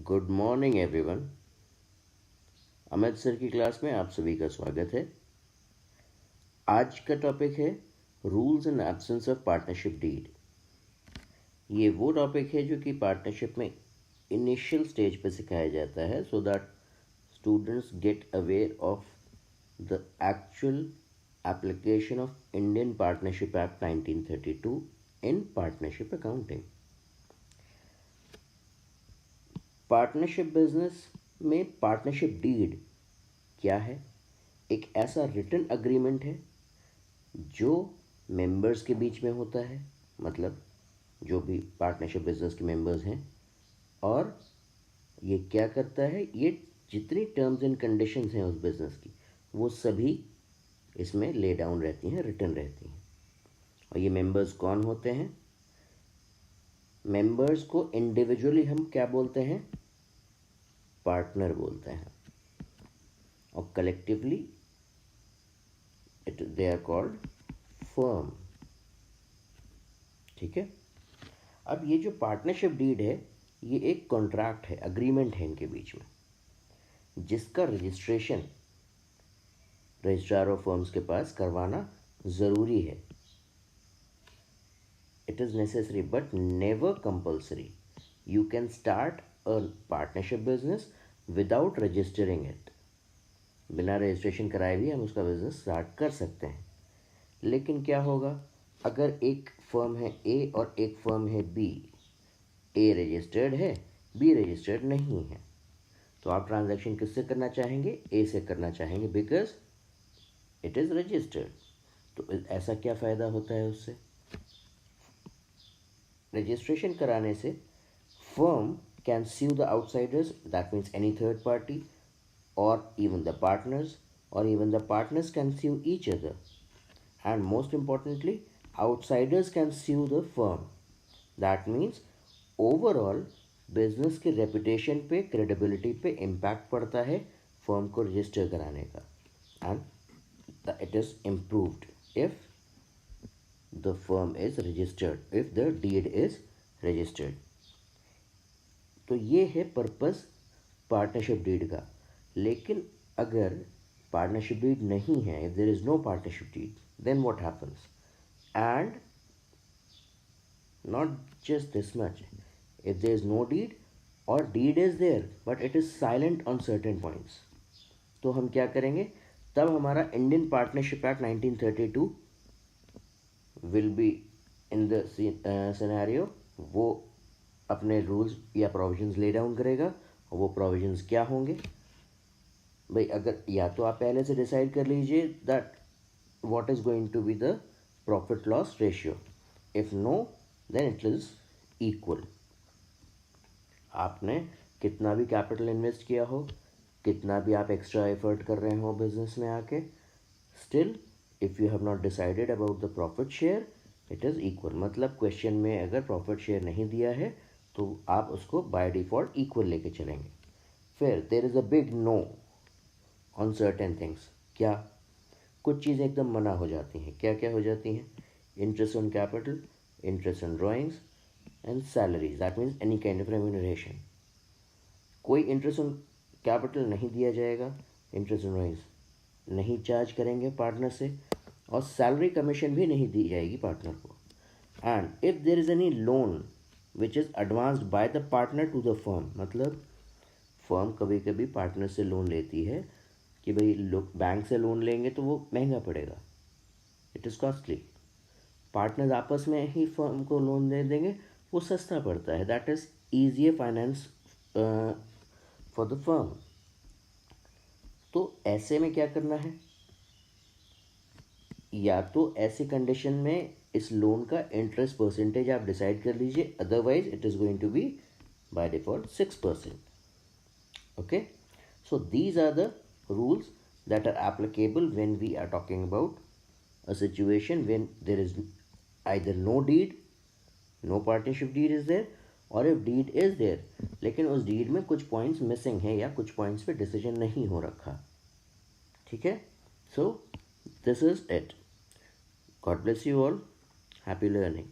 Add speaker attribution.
Speaker 1: Good morning everyone. Amit sir की class में आप सभी का स्वागत है। आज का टॉपिक है rules in absence of partnership deed. ये वो टॉपिक है जो कि पार्टनरशिप में इनिशियल स्टेज पे सिखाया जाता है so that students gate aware of the actual application of Indian partnership act 1932 in partnership accounting. Partnership business में पार्टनरशिप डीड क्या है? एक ऐसा रिटन अग्रीमेंट है जो मेंबर्स के बीच में होता है, मतलब जो भी पार्टनरशिप बिजनेस के मेंबर्स हैं, और ये क्या करता है, ये जितनी टर्म्स एंड कंडीशंस हैं उस बिजनेस की वो सभी इसमें ले डाउन रहती हैं, रिटन रहती हैं। और ये मेंबर्स कौन होते हैं? मेंबर्स को इंडिविजुअली हम क्या बोलते हैं? पार्टनर बोलते हैं, और collectively they are called firm. ठीक है। अब ये जो पार्टनरशिप डीड है ये एक कॉन्ट्रैक्ट है, अग्रीमेंट है इनके बीच में, जिसका रजिस्ट्रेशन रजिस्ट्रार ऑफ फर्म्स के पास करवाना ज़रूरी है। It is necessary but never compulsory. You can start a partnership business without registering it. बिना रजिस्ट्रेशन कराए भी हम उसका बिजनेस स्टार्ट कर सकते हैं। लेकिन क्या होगा अगर एक फर्म है ए और एक फर्म है बी? ए रजिस्टर्ड है, बी रजिस्टर्ड नहीं है, तो आप ट्रांजैक्शन किससे करना चाहेंगे? ए से करना चाहेंगे, बिकॉज इट इज़ रजिस्टर्ड। तो ऐसा क्या फ़ायदा होता है उससे? रजिस्ट्रेशन कराने से firm can sue the outsiders, that means any third party, or even the partners, or even the partners can sue each other, and most importantly outsiders can sue the firm. That means overall business के reputation पे, credibility पे impact पड़ता है firm को register कराने का, and it is improved if the firm is registered, if the deed is registered. तो ये है पर्पस पार्टनरशिप डीड का। लेकिन अगर पार्टनरशिप डीड नहीं है, if there is no partnership deed, then what happens? And not just this much, if there is no deed or deed is there but it is silent on certain points, तो हम क्या करेंगे? तब हमारा Indian partnership act 1932 will be in the scenario, वो अपने rules या provisions lay down करेगा। और वो प्रोविजंस क्या होंगे भाई? अगर या तो आप पहले से डिसाइड कर लीजिए that what is going to be the profit loss ratio, if no then it is equal. आपने कितना भी कैपिटल इन्वेस्ट किया हो, कितना भी आप एक्स्ट्रा एफर्ट कर रहे हो बिजनेस में आके, still if you have not decided about the profit share, it is equal. मतलब क्वेश्चन में अगर प्रॉफिट शेयर नहीं दिया है तो आप उसको बाय डिफ़ॉल्ट इक्वल लेके चलेंगे। फिर there is a big no on certain things. क्या? कुछ चीज़ें एकदम मना हो जाती हैं। क्या क्या हो जाती हैं? Interest on capital, interest on drawings and salaries, that means any kind of remuneration. कोई इंटरेस्ट ऑन कैपिटल नहीं दिया जाएगा, इंटरेस्ट ऑन ड्राइंग्स नहीं चार्ज करेंगे पार्टनर से, और सैलरी कमीशन भी नहीं दी जाएगी पार्टनर को। And if there is any loan which is advanced by the partner to the firm, मतलब फर्म कभी कभी पार्टनर से लोन लेती है कि भाई लोग बैंक से लोन लेंगे तो वो महंगा पड़ेगा, इट इज़ कॉस्टली। पार्टनर्स आपस में ही फर्म को लोन दे देंगे, वो सस्ता पड़ता है, that is easier finance for the firm. तो ऐसे में क्या करना है? या तो ऐसे कंडीशन में इस लोन का इंटरेस्ट परसेंटेज आप डिसाइड कर लीजिए, otherwise it is going to be by default 6%. Okay, so these are the rules that are applicable when we are talking about a situation when there is either no deed, no partnership deed is there, और if deed is there लेकिन उस deed में कुछ points missing है या कुछ points पे decision नहीं हो रखा। ठीक है? So this is it. God bless you all. Happy learning.